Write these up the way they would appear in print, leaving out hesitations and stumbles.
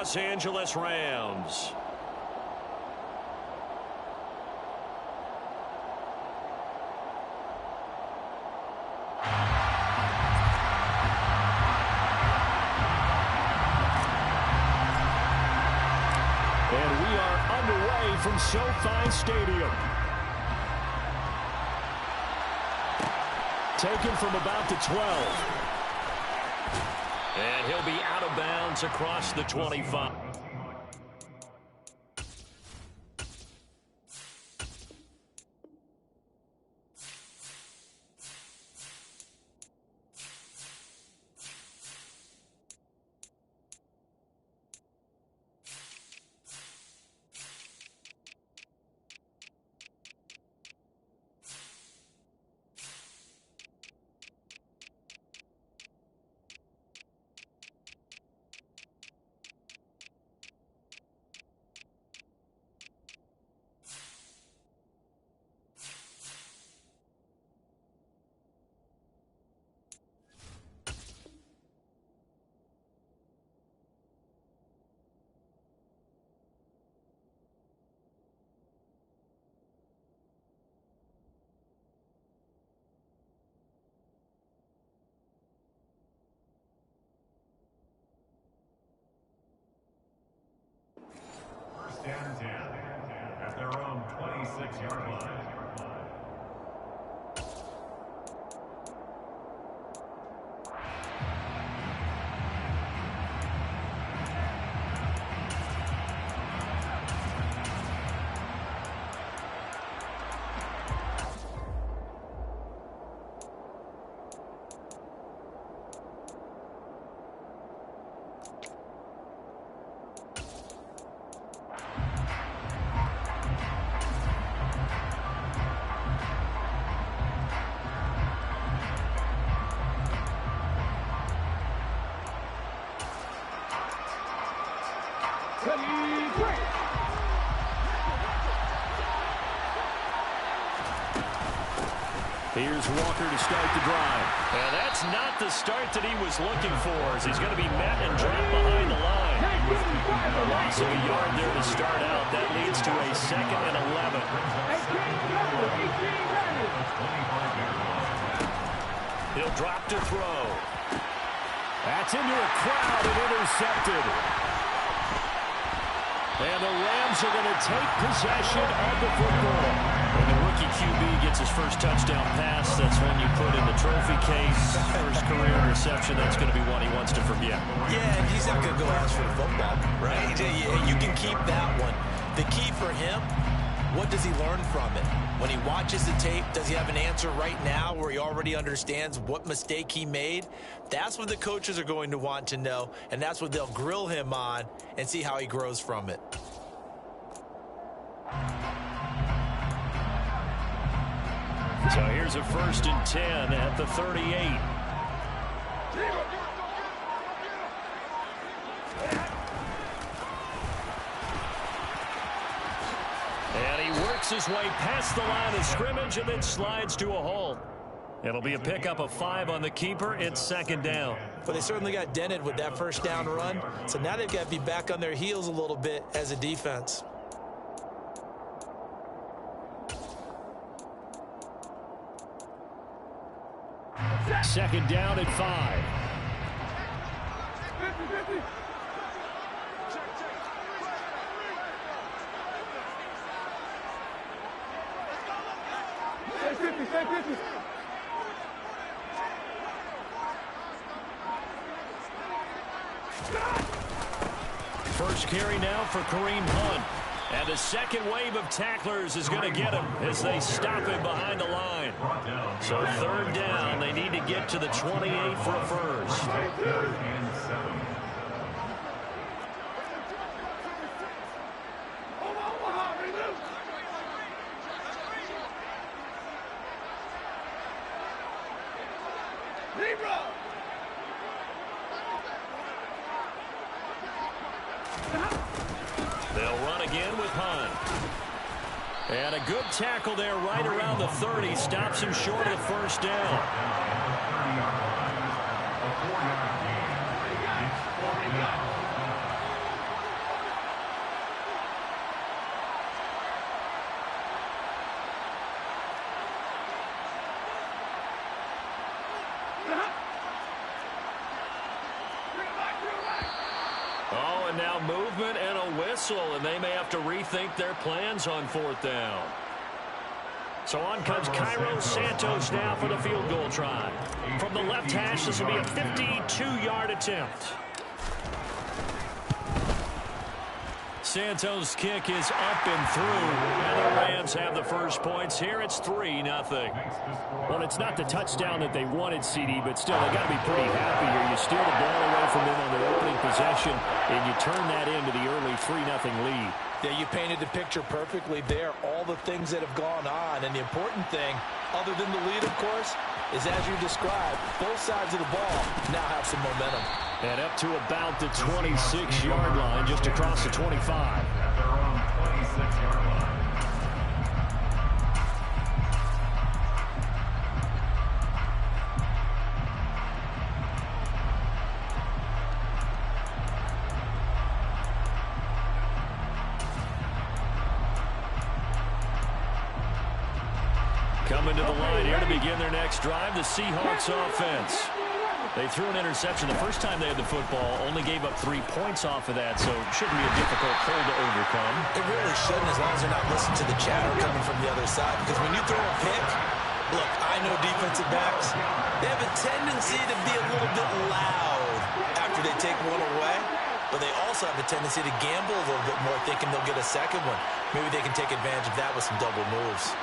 Los Angeles Rams. And we are underway from SoFi Stadium. Taken from about the 12. And he'll be out of bounds across the 25. Down 10 at their own 26-yard line. Here's Walker to start the drive. And that's not the start that he was looking for, as he's going to be met and dropped behind the line. A loss of a yard there to start out. That leads to a 2nd and 11. He'll drop to throw. That's into a crowd and intercepted. And the Rams are going to take possession of the football. When the rookie QB gets his first touchdown pass, that's when you put in the trophy case. First career reception, that's going to be one he wants to forget. Yeah, he's not going to go ask for the football, right? You can keep that one. The key for him, what does he learn from it? When he watches the tape, does he have an answer right now where he already understands what mistake he made? That's what the coaches are going to want to know, and that's what they'll grill him on and see how he grows from it. So here's a 1st and 10 at the 38. And he works his way past the line of scrimmage and then slides to a hole. It'll be a pickup of 5 on the keeper. It's 2nd down. But they certainly got dented with that first down run. So now they've got to be back on their heels a little bit as a defense. Second down at 5. First carry now for Kareem Hunt. And the second wave of tacklers is going to get him as they stop him behind the line. So 3rd down, they need to get to the 28 for a first. They'll run again with Hunt. And a good tackle there right around the 30. Stops him short of the first down. Oh, and now movement and a whistle, and they may have to rethink their plans on 4th down. So on comes Cairo Santos now for the field goal try. From the left hash, this will be a 52-yard attempt. Santos' kick is up and through, and the Rams have the first points here. It's 3-0. Well, it's not the touchdown that they wanted, CD, but still, they got to be pretty happy here. You steal the ball away from them on their opening possession, and you turn that into the early 3-0 lead. Yeah, you painted the picture perfectly there. All the things that have gone on, and the important thing, other than the lead, of course, is as you described, both sides of the ball now have some momentum. And up to about the 26-yard line, just across the 25. At their own 26-yard line. Coming to the line here to begin their next drive, the Seahawks offense. They threw an interception the first time they had the football, only gave up 3 points off of that, so shouldn't be a difficult hole to overcome. It really shouldn't, as long as they're not listening to the chatter coming from the other side, because when you throw a pick, look, I know defensive backs, they have a tendency to be a little bit loud after they take one away, but they also have a tendency to gamble a little bit more, thinking they'll get a second one. Maybe they can take advantage of that with some double moves.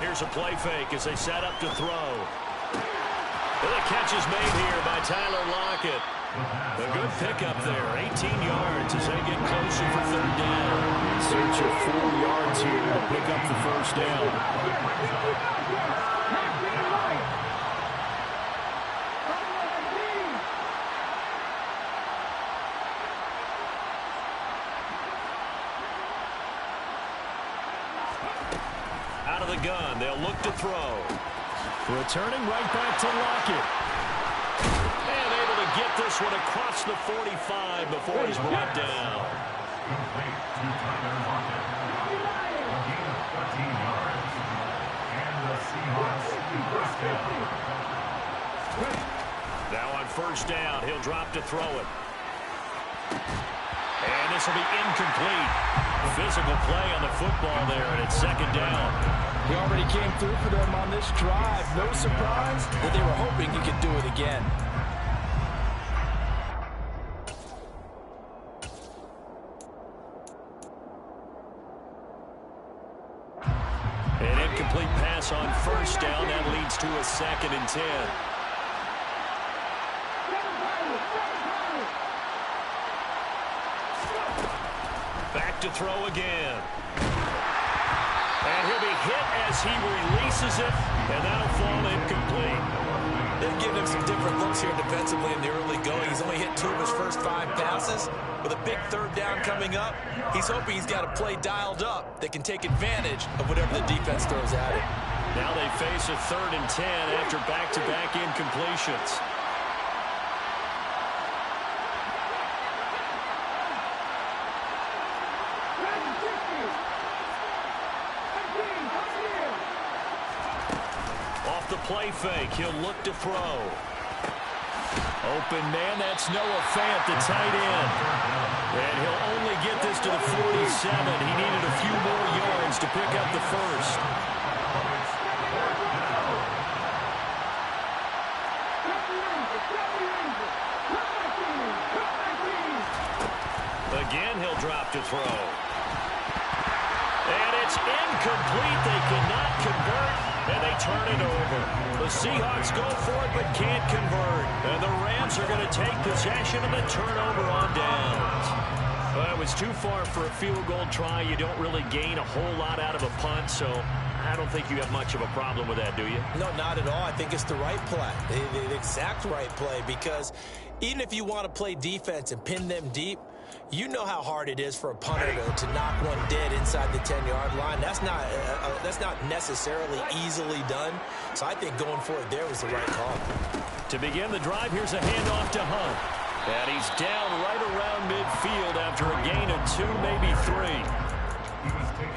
Here's a play fake as they set up to throw. And the catch is made here by Tyler Lockett. A good pickup there, 18 yards as they get closer for 3rd down. In search of 4 yards here to pick up the first down. Out of the gun, they'll look to throw. Returning right back to Lockett. And able to get this one across the 45 before he's brought down. Complete to Tyler Lockett. A gain of 13 yards. And the Seahawks first down. Now on 1st down, he'll drop to throw it. And this will be incomplete. Physical play on the football there, and it's 2nd down. He already came through for them on this drive. No surprise that they were hoping he could do it again. An incomplete pass on 1st down. That leads to a 2nd and 10. Back to throw again. And he'll be hit as he releases it, and that'll fall incomplete. They've given him some different looks here defensively in the early going. He's only hit 2 of his first 5 passes. With a big 3rd down coming up, he's hoping he's got a play dialed up that can take advantage of whatever the defense throws at him. Now they face a 3rd and 10 after back-to-back incompletions. The play fake, he'll look to throw. Open man, that's Noah Fant, the tight end. And he'll only get this to the 47. He needed a few more yards to pick up the first. Again, he'll drop to throw. And it's incomplete. They cannot convert, and they turn it over. The Seahawks go for it, but can't convert. And the Rams are going to take possession of the turnover on downs. Well, it was too far for a field goal try. You don't really gain a whole lot out of a punt, so I don't think you have much of a problem with that, do you? No, not at all. I think it's the right play, the exact right play, because even if you want to play defense and pin them deep, you know how hard it is for a punter to knock one dead inside the 10-yard line. That's not necessarily easily done. So I think going for it there was the right call. To begin the drive, here's a handoff to Hunt. And he's down right around midfield after a gain of 2, maybe 3.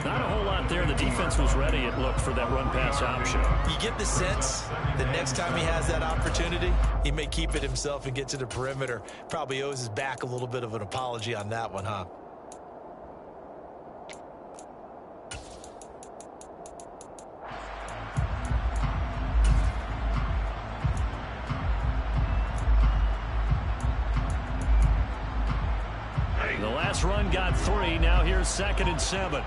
Not a whole lot there. The defense was ready, it looked, for that run-pass option. You get the sense that next time he has that opportunity, he may keep it himself and get to the perimeter. Probably owes his back a little bit of an apology on that one, huh? The last run got 3. Now here's 2nd and 7.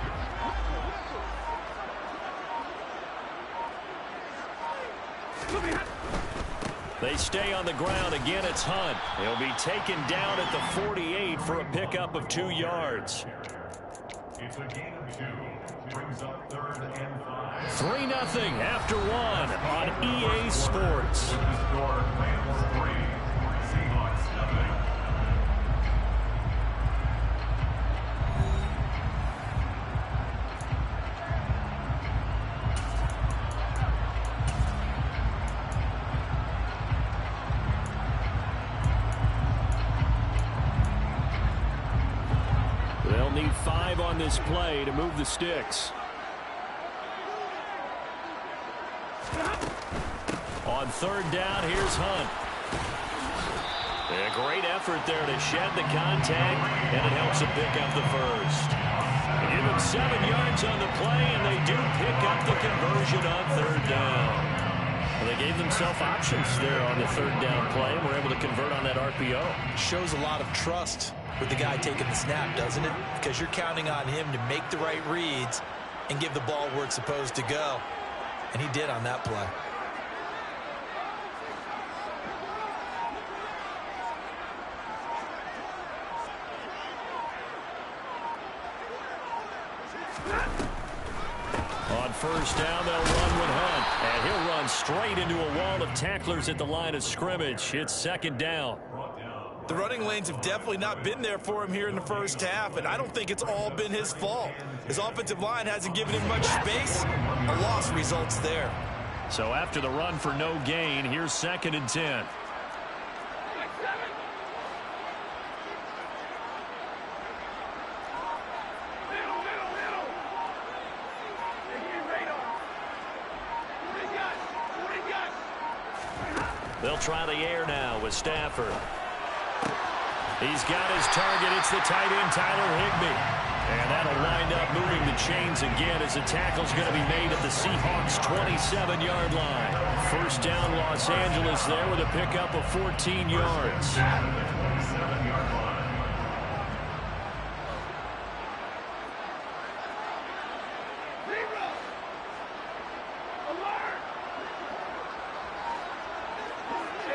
They stay on the ground. Again, it's Hunt. He'll be taken down at the 48 for a pickup of 2 yards. It's a gain of 2. Brings up 3rd and 5. 3-0 after 1 on EA Sports. Score, Rams 3, Seahawks 0. They'll need 5 on this play to move the sticks. On 3rd down, here's Hunt. A great effort there to shed the contact, and it helps him pick up the first. They give him 7 yards on the play, and they do pick up the conversion on 3rd down. Well, they gave themselves options there on the 3rd down play, and were able to convert on that RPO. Shows a lot of trust with the guy taking the snap, doesn't it? Because you're counting on him to make the right reads and give the ball where it's supposed to go. And he did on that play. On 1st down, they'll run with Hunt. And he'll run straight into a wall of tacklers at the line of scrimmage. It's 2nd down. The running lanes have definitely not been there for him here in the first half, and I don't think it's all been his fault. His offensive line hasn't given him much space. A loss results there. So after the run for no gain, here's 2nd and 10. They'll try the air now with Stafford. He's got his target. It's the tight end, Tyler Higbee. And that'll wind up moving the chains again as the tackle's going to be made at the Seahawks' 27-yard line. 1st down, Los Angeles there with a pickup of 14 yards.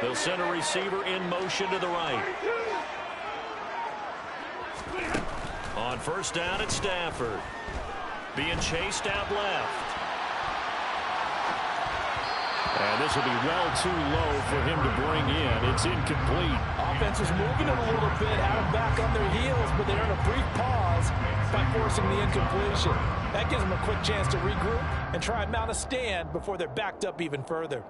They'll send a receiver in motion to the right. On 1st down, it's Stafford. Being chased out left. And this will be well too low for him to bring in. It's incomplete. Offense is moving it a little bit, had them back on their heels, but they're in a brief pause by forcing the incompletion. That gives them a quick chance to regroup and try and mount a stand before they're backed up even further.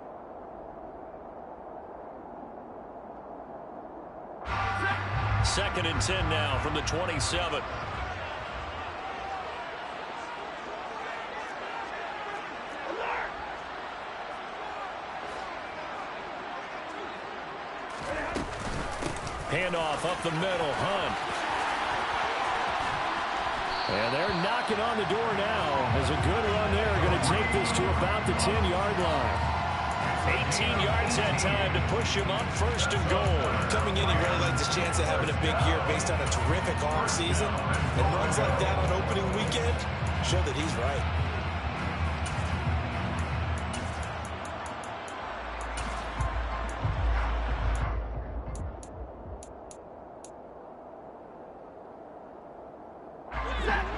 Second and 10 now from the 27. Handoff up the middle, Hunt. And they're knocking on the door now. As a good run there, going to take this to about the 10-yard line. 18 yards that time to push him up, 1st and goal. Coming in, he really likes his chance of having a big year based on a terrific offseason. And runs like that on opening weekend show that he's right.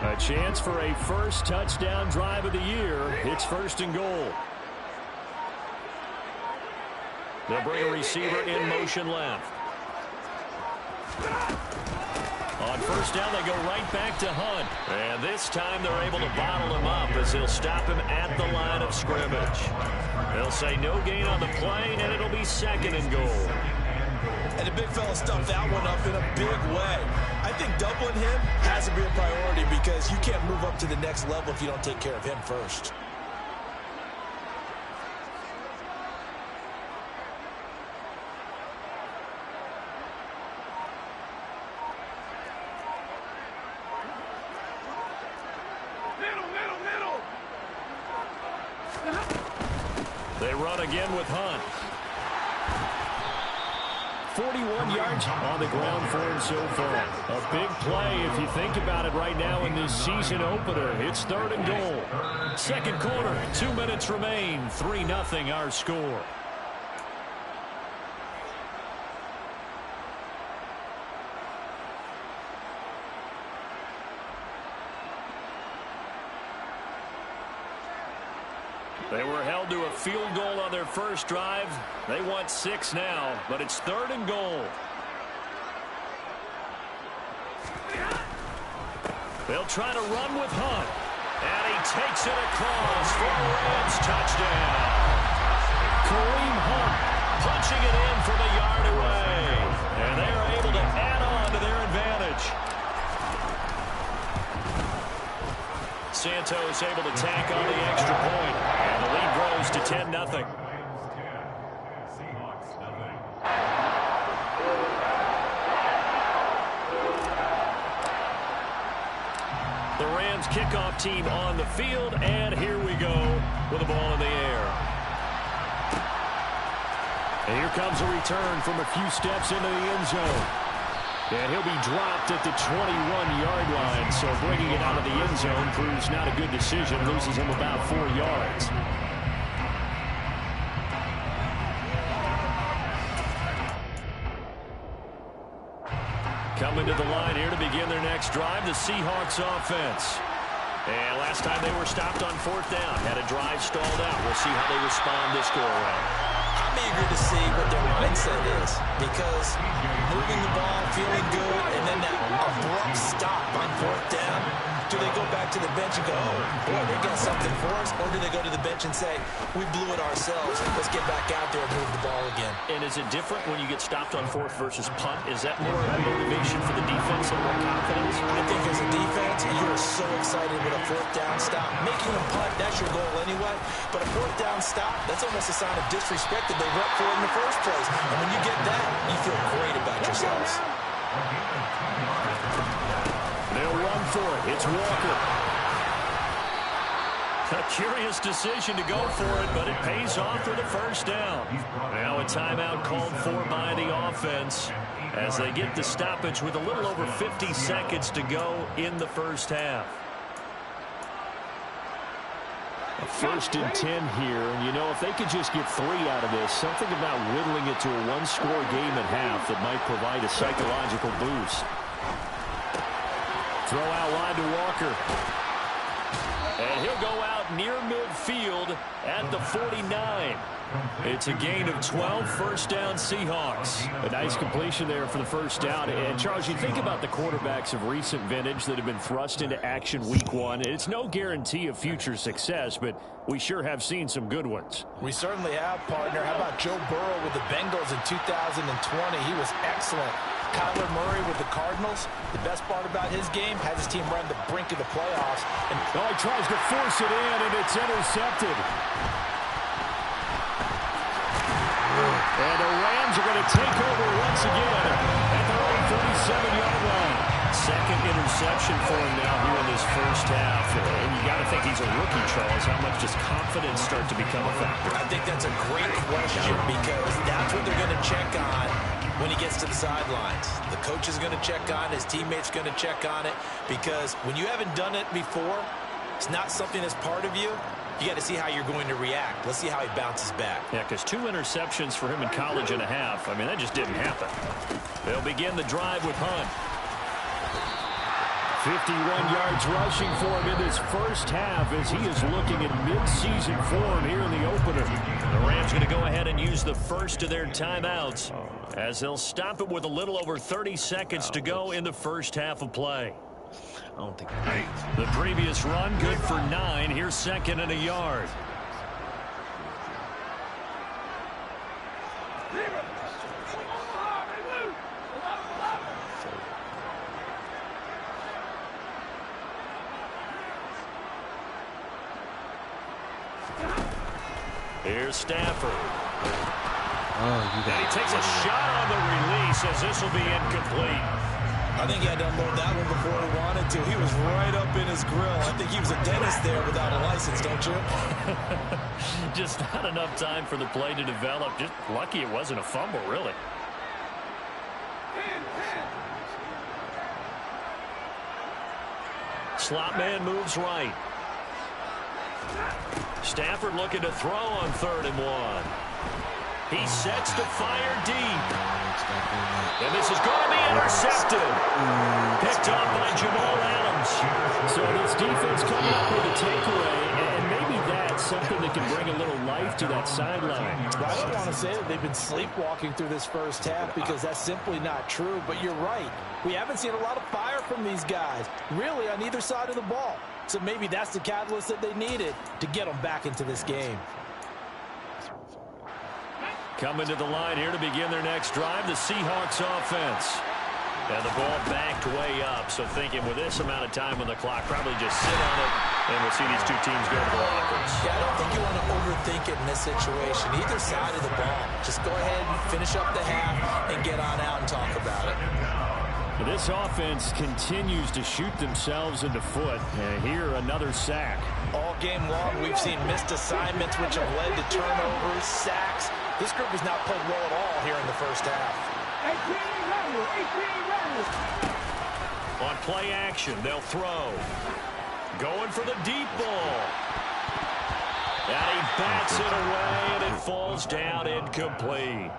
A chance for a first touchdown drive of the year. It's 1st and goal. They'll bring a receiver in motion left. On 1st down, they go right back to Hunt. And this time they're able to bottle him up as he'll stop him at the line of scrimmage. They'll say no gain on the play, and it'll be 2nd and goal. And the big fella stuffed that one up in a big way. I think doubling him has him to be a priority because you can't move up to the next level if you don't take care of him first. They run again with Hunt. 41 yards on the ground for him so far. A big play if you think about it right now in this season opener. It's 3rd and goal. Second quarter, 2 minutes remain. 3-0 our score. They were held to a field goal on their first drive. They want 6 now, but it's 3rd and goal. They'll try to run with Hunt. And he takes it across for a Rams touchdown. Kareem Hunt punching it in from a yard away. And they are able to add on to their advantage. Santos able to tack on the extra point. And the lead grows to 10-0. The Rams kickoff team on the field, and here we go with the ball in the air. And here comes a return from a few steps into the end zone. And he'll be dropped at the 21-yard line, so bringing it out of the end zone proves not a good decision, loses him about 4 yards. Coming to the line here to begin their next drive, the Seahawks offense. And last time they were stopped on 4th down, had a drive stalled out. We'll see how they respond this go-around. I'm eager to see what their mindset is because moving the ball, feeling good, and then that abrupt stop on 4th down, do they go back to the bench and go, oh, boy, they got something for us, or do they go to the bench and say, we blew it ourselves, let's get back out there and move the ball again? And is it different when you get stopped on 4th versus punt? Is that more of a motivation for the defense and more confidence? I think as a defense, you're so excited with a 4th down stop. Making a punt, that's your goal anyway, but a 4th down stop, that's almost a sign of disrespect that they went for it in the first place. And when you get that, you feel great about yourselves. They'll run for it. It's Walker. A curious decision to go for it, but it pays off for the first down. Now a timeout called for by the offense as they get the stoppage with a little over 50 seconds to go in the first half. A 1st and 10 here, and you know, if they could just get 3 out of this, something about whittling it to a 1-score game at half that might provide a psychological boost. Throw out wide to Walker. And he'll go out near midfield at the 49. It's a gain of 12, first down Seahawks. A nice completion there for the first down. And, Charles, you think about the quarterbacks of recent vintage that have been thrust into action week 1. It's no guarantee of future success, but we sure have seen some good ones. We certainly have, partner. How about Joe Burrow with the Bengals in 2020? He was excellent. Kyler Murray with the Cardinals. The best part about his game, has his team run the brink of the playoffs. And he tries to force it in, and it's intercepted. And the Rams are going to take over once again at their own 37-yard line. Second interception for him now here in this first half. And you got to think he's a rookie, Charles. How much does confidence start to become a factor? I think that's a great question because that's what they're going to check on when he gets to the sidelines. The coach is going to check on, his teammates going to check on it, because when you haven't done it before, it's not something that's part of you. You got to see how you're going to react. Let's see how he bounces back. Yeah, because 2 interceptions for him in college and a half. I mean, that just didn't happen. They'll begin the drive with Hunt. 51 yards rushing for him in this first half as he is looking at mid-season form here in the opener. The Rams going to go ahead and use the first of their timeouts as they'll stop it with a little over 30 seconds to go in the first half of play. I don't think the previous run good for 9. Here's 2nd and a yard. Here's Stafford. Oh, and he takes a shot on the release as this will be incomplete. I think he had to unload that one before he wanted to. He was right up in his grill. I think he was a dentist there without a license, don't you? Just not enough time for the play to develop. Just lucky it wasn't a fumble, really. Slot man moves right. Stafford looking to throw on 3rd and 1. He sets to fire deep. And this is going to be intercepted. Picked off by Jamal Adams. So this defense coming up with a takeaway, and maybe that's something that can bring a little life to that sideline. I don't want to say that they've been sleepwalking through this first half because that's simply not true, but you're right. We haven't seen a lot of fire from these guys, really on either side of the ball. So maybe that's the catalyst that they needed to get them back into this game. Coming to the line here to begin their next drive, the Seahawks offense. And the ball backed way up, so thinking with this amount of time on the clock, probably just sit on it, and we'll see these two teams go to the lockers. Yeah, I don't think you want to overthink it in this situation, either side of the ball. Just go ahead and finish up the half and get on out and talk about it. This offense continues to shoot themselves in the foot. And here, another sack. All game long, we've seen missed assignments, which have led to turnovers, sacks. This group has not played well at all here in the first half. On play action, they'll throw. Going for the deep ball. And he bats it away, and it falls down incomplete.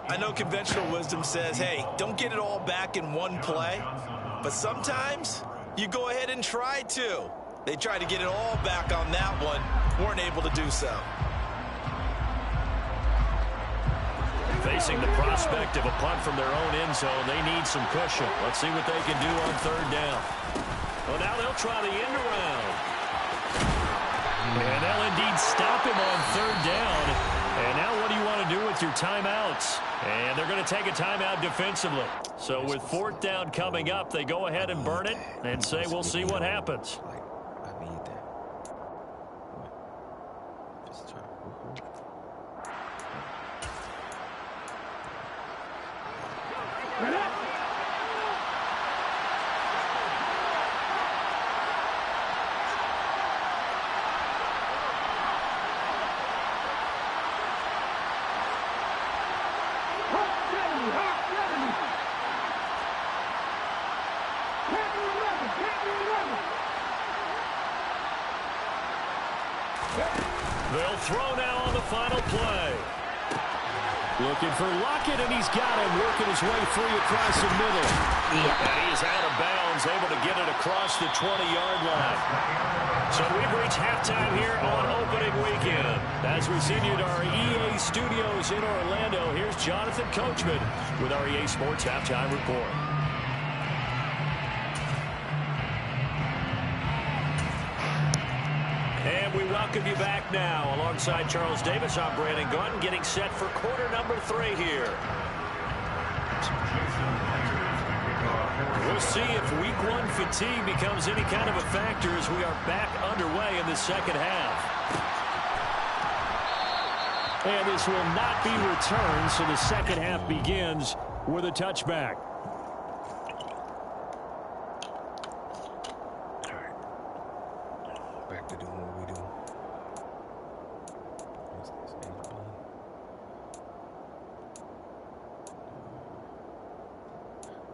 I know conventional wisdom says, hey, don't get it all back in one play. But sometimes you go ahead and try to. They tried to get it all back on that one. Weren't able to do so. Facing the prospect of a punt from their own end zone, they need some cushion. Let's see what they can do on 3rd down. Well, now they'll try the end around. And they'll indeed stop him on 3rd down. And now what do you want to do with your timeouts? And they're going to take a timeout defensively. So with 4th down coming up, they go ahead and burn it and say we'll see what happens. I need that. Just try. They'll throw now on the final play. Looking for Lockett, and he's got him working his way free across the middle. And he's out of bounds, able to get it across the 20-yard line. So we've reached halftime here on opening weekend. As we send you to our EA studios in Orlando, here's Jonathan Coachman with our EA Sports Halftime Report. And we welcome you back now. Alongside Charles Davis, I'm Brandon Gaunt, getting set for quarter number 3 here. We'll see if week 1 fatigue becomes any kind of a factor as we are back underway in the second half. And this will not be returned, so the second half begins with a touchback. Back to doing what we do.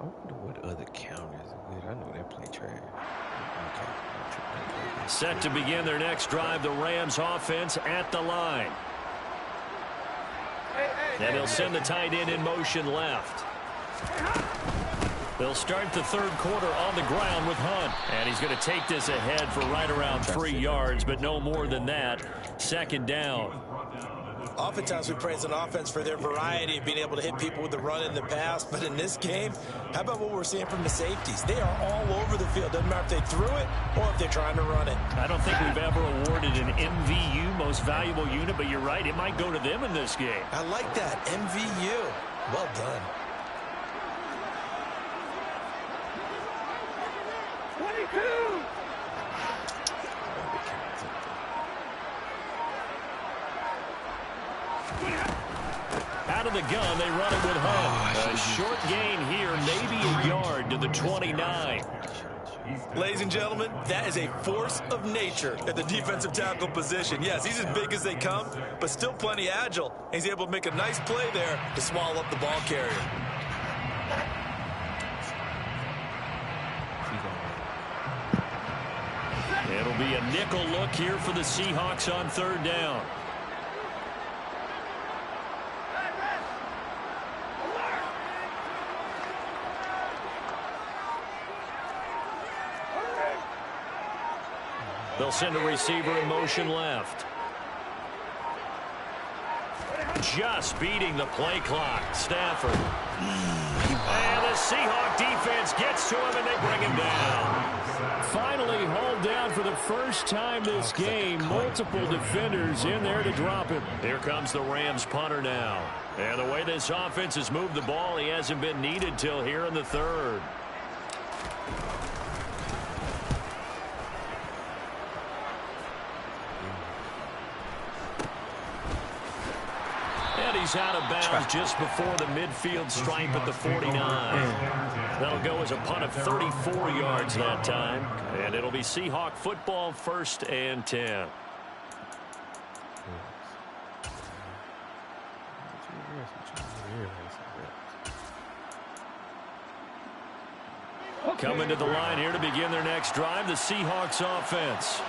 I wonder what other counters are good. I know they play trash. Okay. Set to begin their next drive, the Rams offense at the line. And they'll send the tight end in motion left. They'll start the 3rd quarter on the ground with Hunt. And he's going to take this ahead for right around 3 yards, but no more than that. 2nd down. Oftentimes we praise an offense for their variety of being able to hit people with the run in the pass. But in this game, how about what we're seeing from the safeties? They are all over the field. Doesn't matter if they threw it or if they're trying to run it. I don't think we've ever awarded an MVU, most valuable unit, but you're right. It might go to them in this game. I like that. MVU. Well done. 22! in the gun. They run it with Hunt. A short gain here, maybe a yard to the 29. Ladies and gentlemen, that is a force of nature at the defensive tackle position. Yes, he's as big as they come, but still plenty agile. He's able to make a nice play there to swallow up the ball carrier. It'll be a nickel look here for the Seahawks on third down. They'll send a receiver in motion left. Just beating the play clock. Stafford. And the Seahawk defense gets to him, and they bring him down. Finally hauled down for the first time this game. Multiple defenders in there to drop him. Here comes the Rams punter now. And the way this offense has moved the ball, he hasn't been needed till here in the third. He's out of bounds just before the midfield stripe at the 49. That'll go as a punt of 34 yards that time. And it'll be Seahawk football, 1st and 10. Coming to the line here to begin their next drive, the Seahawks offense.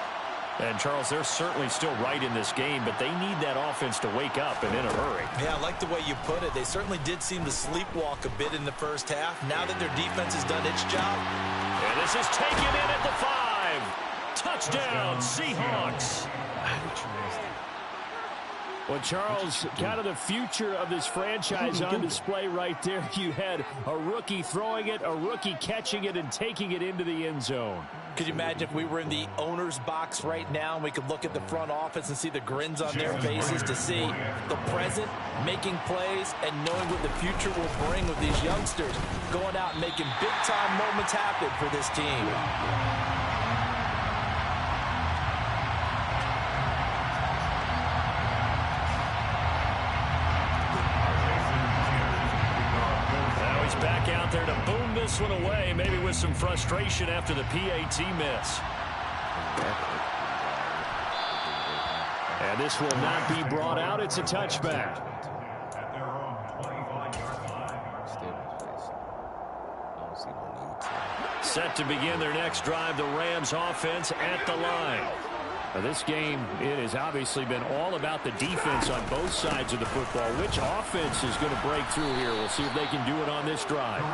And, Charles, they're certainly still right in this game, but they need that offense to wake up and in a hurry. Yeah, I like the way you put it. They certainly did seem to sleepwalk a bit in the first half. Now that their defense has done its job. And this is taken in at the 5. Touchdown, Seahawks. Well, Charles, kind of the future of this franchise on display right there. You had a rookie throwing it, a rookie catching it, and taking it into the end zone. Could you imagine if we were in the owner's box right now and we could look at the front office and see the grins on their faces to see the present making plays and knowing what the future will bring with these youngsters going out and making big-time moments happen for this team. Back out there to boom this one away, maybe with some frustration after the PAT miss. And this will not be brought out. It's a touchback. At their own 25-yard line. Set to begin their next drive, the Rams offense at the line. Now, this game, it has obviously been all about the defense on both sides of the football. Which offense is going to break through here? We'll see if they can do it on this drive.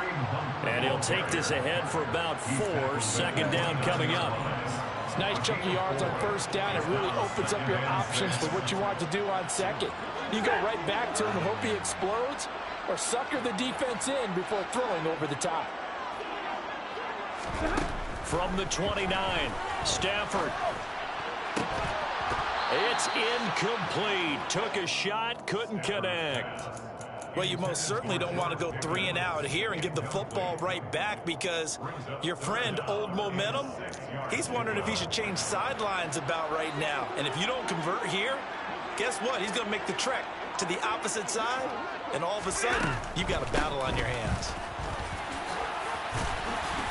And he'll take this ahead for about 4. Second down coming up. It's nice chunky yards on first down. It really opens up your options for what you want to do on second. You go right back to him and hope he explodes, or sucker the defense in before throwing over the top. From the 29, Stafford. It's incomplete. Took a shot, couldn't connect. Well, you most certainly don't want to go 3 and out here and give the football right back, because your friend, Old Momentum, he's wondering if he should change sidelines about right now. And if you don't convert here, guess what? He's going to make the trek to the opposite side, and all of a sudden, you've got a battle on your hands.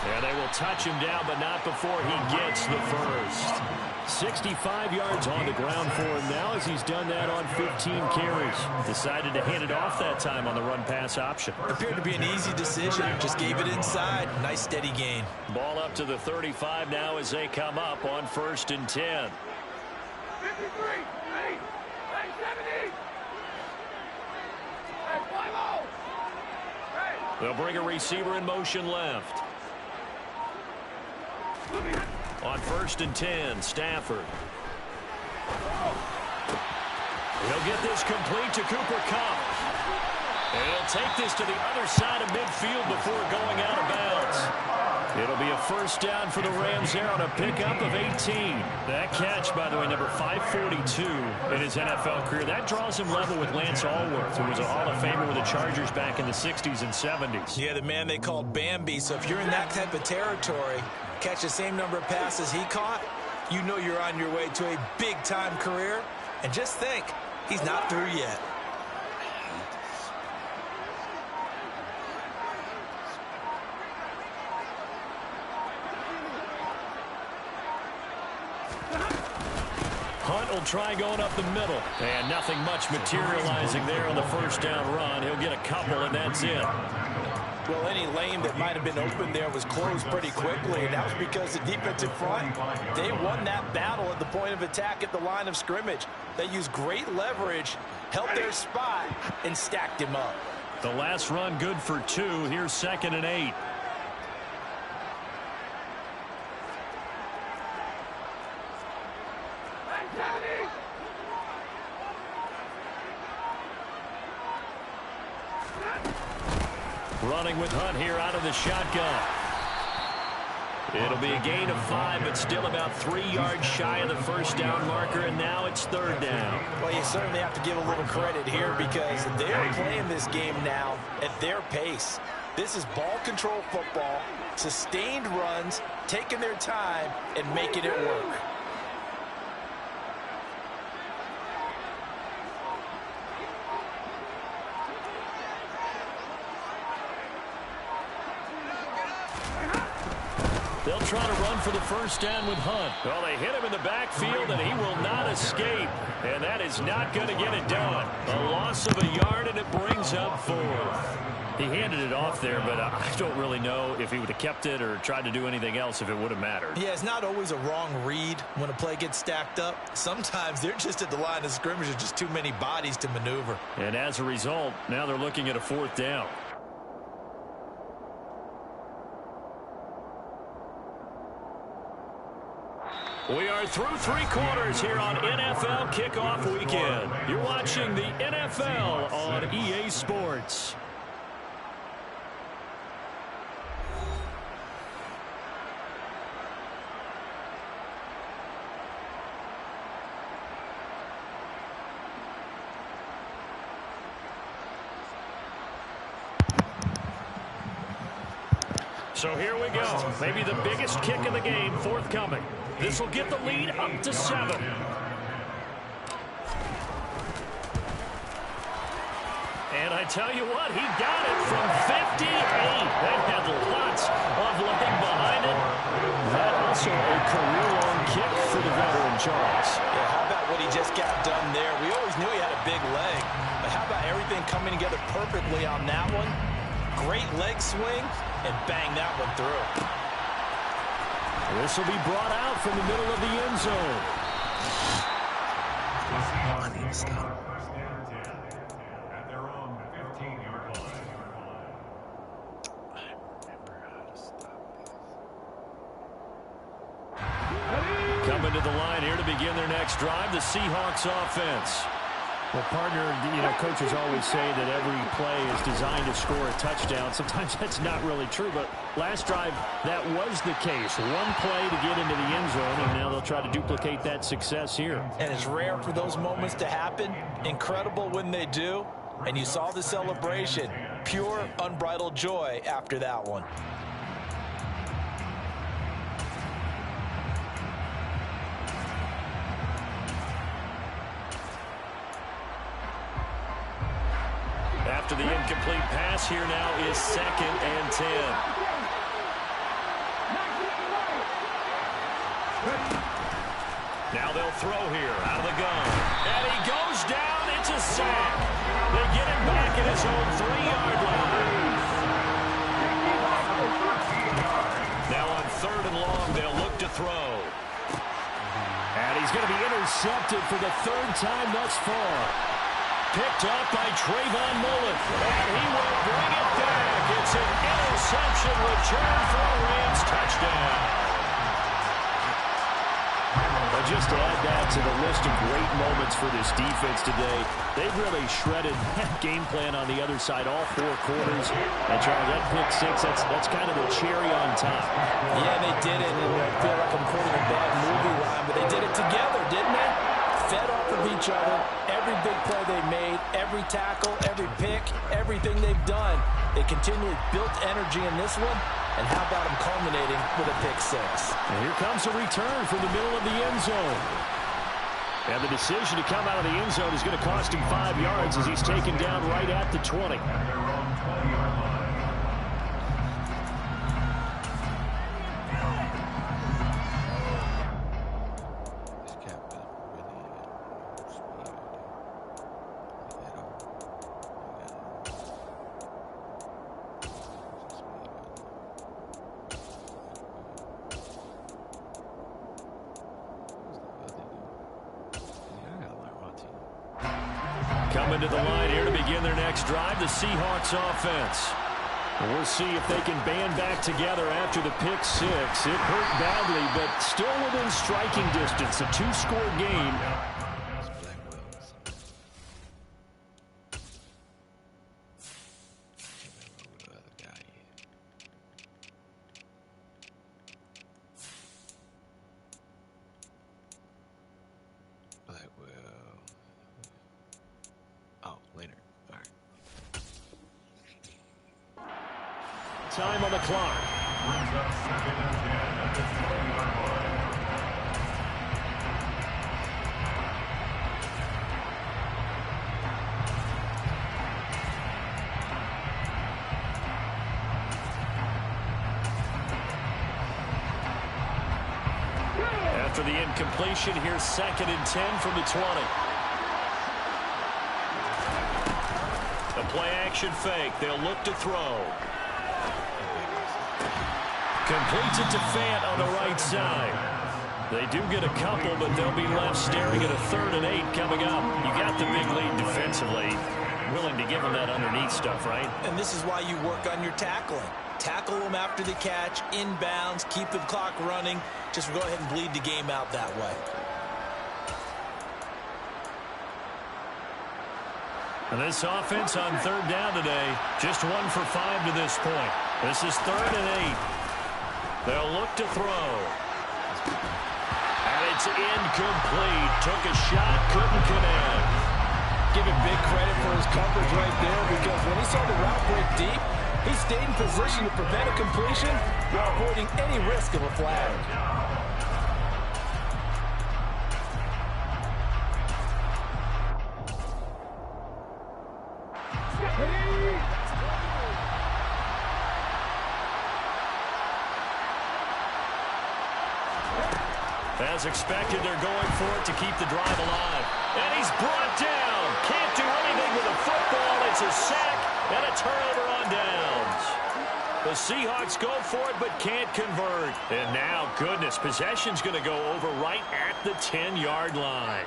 Yeah, they will touch him down, but not before he gets the first. 65 yards on the ground for him now, as he's done that on 15 carries. Decided to hand it off that time on the run-pass option. Appeared to be an easy decision. Just gave it inside. Nice steady gain. Ball up to the 35 now as they come up on 1st and 10. 53, 8, 70. They'll bring a receiver in motion left. On 1st and 10, Stafford. He'll get this complete to Cooper Kupp. And he'll take this to the other side of midfield before going out of bounds. It'll be a first down for the Rams there on a pickup of 18. That catch, by the way, number 542 in his NFL career. That draws him level with Lance Allworth, who was a Hall of Famer with the Chargers back in the 60s and 70s. Yeah, the man they called Bambi. So if you're in that type of territory, catch the same number of passes he caught, you know you're on your way to a big-time career. And just think, he's not through yet. Hunt will try going up the middle. And nothing much materializing there on the first down run. He'll get a couple, and that's it. Well, any lane that might have been open there was closed pretty quickly, and that was because the defensive front, they won that battle at the point of attack at the line of scrimmage. They used great leverage, held their spot, and stacked him up. The last run good for 2. Here's 2nd and 8. Running with Hunt here out of the shotgun. It'll be a gain of 5, but still about 3 yards shy of the first down marker, and now it's 3rd down. Well, you certainly have to give a little credit here because they're playing this game now at their pace. This is ball control football, sustained runs, taking their time, and making it work. They'll try to run for the first down with Hunt. Well, they hit him in the backfield, and he will not escape. And that is not going to get it done. A loss of a yard, and it brings up 4. He handed it off there, but I don't really know if he would have kept it or tried to do anything else if it would have mattered. Yeah, it's not always a wrong read when a play gets stacked up. Sometimes they're just at the line of scrimmage. There's just too many bodies to maneuver. And as a result, now they're looking at a 4th down. We are through 3 quarters here on NFL Kickoff Weekend. You're watching the NFL on EA Sports. So here we go. Maybe the biggest kick of the game forthcoming. This will get the lead up to 7. And I tell you what, he got it from 58. That had lots of leg behind it. That also a career-long kick for the veteran Charles. Yeah, how about what he just got done there? We always knew he had a big leg, but how about everything coming together perfectly on that one? Great leg swing, and bang that one through. This will be brought out from the middle of the end zone. I need to stop. At their own 15-yard line. I remember how to stop this. Coming to the line here to begin their next drive, the Seahawks offense. Well, partner, coaches always say that every play is designed to score a touchdown. Sometimes that's not really true, but last drive, that was the case. One play to get into the end zone, and now they'll try to duplicate that success here. And it's rare for those moments to happen. Incredible when they do. And you saw the celebration. Pure, unbridled joy after that one. After the incomplete pass, here now is 2nd and 10. Now they'll throw here out of the gun. And he goes down. It's a sack. They get him back at his own 3-yard line. Now on 3rd and long, they'll look to throw. And he's going to be intercepted for the 3rd time thus far. Picked up by Trayvon Mullen. And he will bring it back. It's an interception return for a Rams touchdown. But just to add that to the list of great moments for this defense today, they've really shredded that game plan on the other side all 4 quarters. And Charles, that pick 6, that's kind of the cherry on top. Yeah, they did it, and I feel like I'm quoting a bad movie line, but they did it together, didn't they? Fed off of each other, every big play they made, every tackle, every pick, everything they've done. They continually built energy in this one, and how about them culminating with a pick 6? And here comes a return from the middle of the end zone. And the decision to come out of the end zone is going to cost him 5 yards as he's taken down right at the 20. At their own 20-yard line. This cap is really Coming to the line here to begin their next drive, the Seahawks offense. We'll see if they can band back together after the pick six. It hurt badly, but still within striking distance. A two-score game. Time on the clock. Brings up 2nd and 10 at the 20-yard line. After the incompletion, here's 2nd and 10 from the 20. The play action fake. They'll look to throw. Completes it to Fant on the right side. They do get a couple, but they'll be left staring at a 3rd and 8 coming up. You got the big lead defensively. Willing to give them that underneath stuff, right? And this is why you work on your tackling. Tackle them after the catch, inbounds, keep the clock running. Just go ahead and bleed the game out that way. And this offense on 3rd down today, just 1 for 5 to this point. This is 3rd and 8. They'll look to throw. And it's incomplete. Took a shot, couldn't connect. Give him big credit for his coverage right there, because when he saw the route break deep, he stayed in position to prevent a completion while avoiding any risk of a flag. As expected, they're going for it to keep the drive alive. And he's brought down. Can't do anything with a football. It's a sack and a turnover on downs. The Seahawks go for it but can't convert. And now, goodness, possession's going to go over right at the 10-yard line.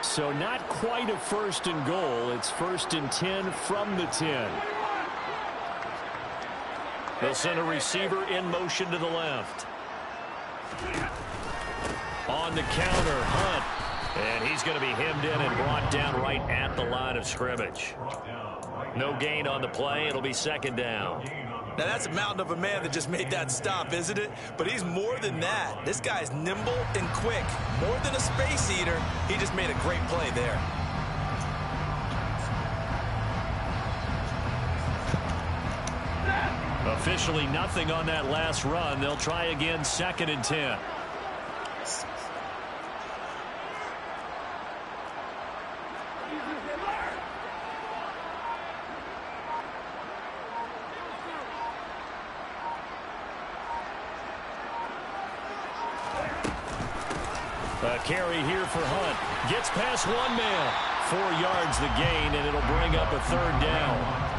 So not quite a 1st and goal. It's 1st and 10 from the 10. They'll send a receiver in motion to the left. On the counter, Hunt. And he's going to be hemmed in and brought down right at the line of scrimmage. No gain on the play. It'll be 2nd down. Now, that's a mountain of a man that just made that stop, isn't it? But he's more than that. This guy's nimble and quick. More than a space eater, he just made a great play there. Officially nothing on that last run. They'll try again, 2nd and 10. A carry here for Hunt. Gets past 1 man. 4 yards the gain, and it'll bring up a 3rd down.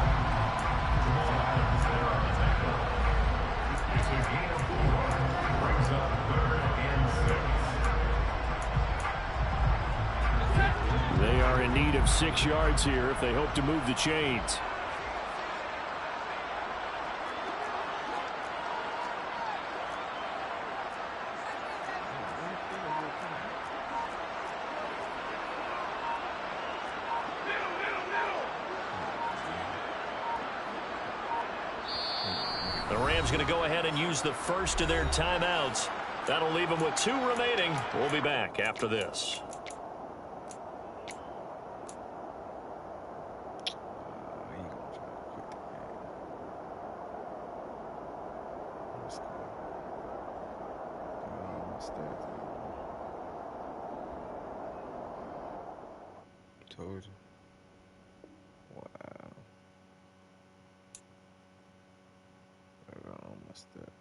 They are in need of 6 yards here if they hope to move the chains. The Rams going to go ahead and use the first of their timeouts. That'll leave them with 2 remaining. We'll be back after this. Told you. Wow. I got on my step.